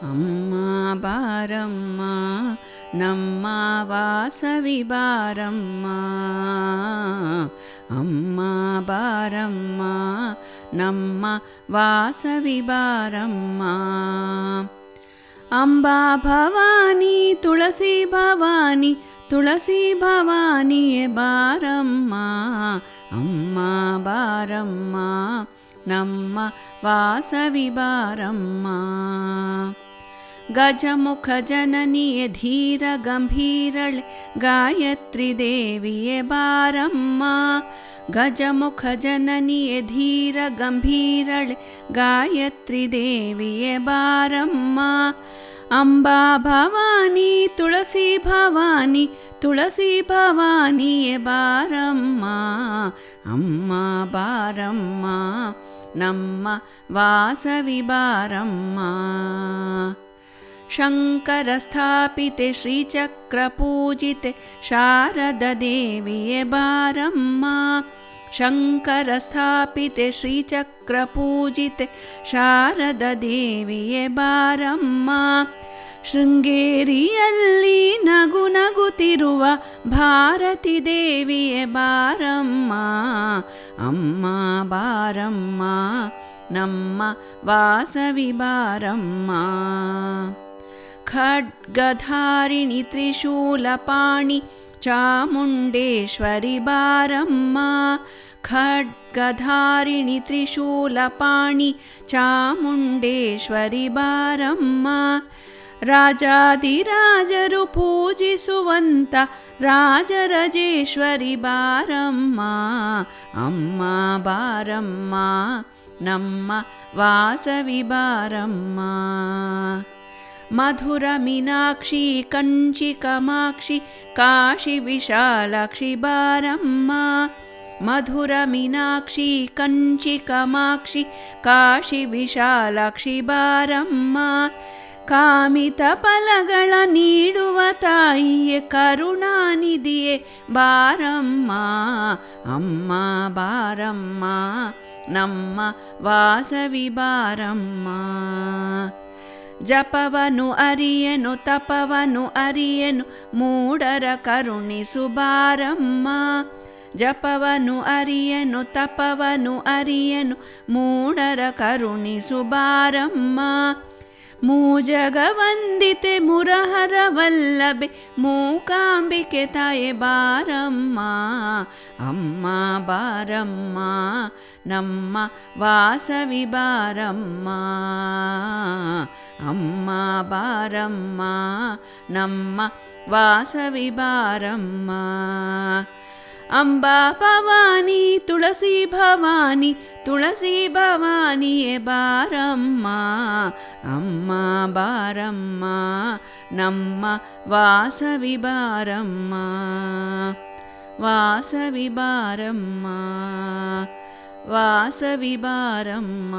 ಅಮ್ಮ ಬಾರಮ್ಮ ನಮ್ಮ ವಾಸವಿ ಬಾರಮ್ಮ, ಅಮ್ಮ ಬಾರಮ್ಮ ನಮ್ಮ ವಾಸವಿ ಬಾರಮ್ಮ. ಅಂಬಾ ಭವಾನಿ ತುಳಸಿ ಭವಾನಿ ತುಳಸಿ ಭವಾನಿಯೇ ಬಾರಮ್ಮ, ಅಮ್ಮ ಬಾರಮ್ಮ ನಮ್ಮ ವಾಸವಿ ಬಾರಮ್ಮ. ಗಜಮುಖ ಜನನಿಯೇ ಧೀರ ಗಂಭೀರಳೆ ಗಾಯತ್ರಿ ದೇವಿಯೇ ಬಾರಮ್ಮ, ಗಜಮುಖ ಜನನಿಯೇ ಧೀರ ಗಂಭೀರಳೆ ಗಾಯತ್ರಿ ದೇವಿಯೇ ಬಾರಮ್ಮ. ಅಂಬಾ ಭವಾನಿ ತುಳಸಿ ಭವಾನಿ ತುಳಸಿ ಭವಾನಿಯೇ ಬಾರಮ್ಮ, ಅಮ್ಮ ಬಾರಮ್ಮ ನಮ್ಮ ವಾಸವಿ ಬಾರಮ್ಮ. ಶಂಕರ ಸ್ಥಾಪಿತೆ ಶ್ರೀಚಕ್ರ ಪೂಜಿತೆ ಶಾರದ ದೇವಿಯೇ ಬಾರಮ್ಮ, ಶಂಕರ ಸ್ಥಾಪಿತೆ ಶ್ರೀಚಕ್ರ ಪೂಜಿತೆ ಶಾರದ ದೇವಿಯೇ ಬಾರಮ್ಮ. ಶೃಂಗೇರಿಯಲ್ಲಿ ನಗು ನಗುತ್ತಿರುವ ಭಾರತಿ ದೇವಿಯೇ ಬಾರಮ್ಮ, ಅಮ್ಮ ಬಾರಮ್ಮ ನಮ್ಮ ವಾಸವಿ ಬಾರಮ್ಮ. ಖಡ್ಗಧಾರಿಣಿ ತ್ರಿಶೂಲಪಾಣಿ ಚಾಮುಂಡೇಶ್ವರಿ ಬಾರಮ್ಮ, ಖಡ್ಗಧಾರಿಣಿ ತ್ರಿಶೂಲಪಾಣಿ ಚಾಮುಂಡೇಶ್ವರಿ ಬಾರಮ್ಮ. ರಾಜಾದಿರಾಜರು ಪೂಜಿಸುವಂತ ರಾಜರಾಜೇಶ್ವರಿ ಬಾರಮ್ಮ, ಅಮ್ಮ ಬಾರಮ್ಮ ನಮ್ಮ ವಾಸವಿ ಬಾರಮ್ಮ. ಮಧುರ ಮೀನಾಕ್ಷಿ ಕಂಚಿ ಕಾಮಾಕ್ಷಿ ಕಾಶಿ ವಿಶಾಲಾಕ್ಷಿ ಬಾರಮ್ಮ, ಮಧುರ ಮೀನಾಕ್ಷಿ ಕಂಚಿ ಕಾಮಾಕ್ಷಿ ಕಾಶಿ ವಿಶಾಲಾಕ್ಷಿ ಬಾರಮ್ಮ. ಕಾಮಿತ ಫಲಗಳ ನೀಡುವ ತಾಯಿಯೇ ಕರುಣಾನಿಧಿಯೇ ಬಾರಮ್ಮ, ಅಮ್ಮ ಬಾರಮ್ಮ ನಮ್ಮ ವಾಸವಿ ಬಾರಮ್ಮ. ಜಪವನು ಅರಿಯನು ತಪವನು ಅರಿಯನು ಮೂಢರ ಕರುಣಿಸು ಬಾರಮ್ಮ, ಜಪವನು ಅರಿಯನು ತಪವನು ಅರಿಯನು ಮೂಢರ ಕರುಣಿಸು ಬಾರಮ್ಮ. ಮೂಜಗವಂದಿತೆ ಮುರಹರ ವಲ್ಲಭೆ ಮೂಕಾಂಬಿಕೆ ತಾಯೆ ಬಾರಮ್ಮ, ಅಮ್ಮ ಬಾರಮ್ಮ ನಮ್ಮ ವಾಸವಿ ಬಾರಮ್ಮ, ಅಮ್ಮ ಬಾರಮ್ಮ ನಮ್ಮ ವಾಸವಿ ಬಾರಮ್ಮ. ಅಂಬಾ ಭವಾನಿ ತುಳಸಿ ಭವಾನಿ ತುಳಸಿ ಭವಾನಿಯೇ ಬಾರಮ್ಮ, ಅಮ್ಮ ಬಾರಮ್ಮ ನಮ್ಮ ವಾಸವಿ ಬಾರಮ್ಮ, ವಾಸವಿ ಬಾರಮ್ಮ, ವಾಸವಿ ಬಾರಮ್ಮ.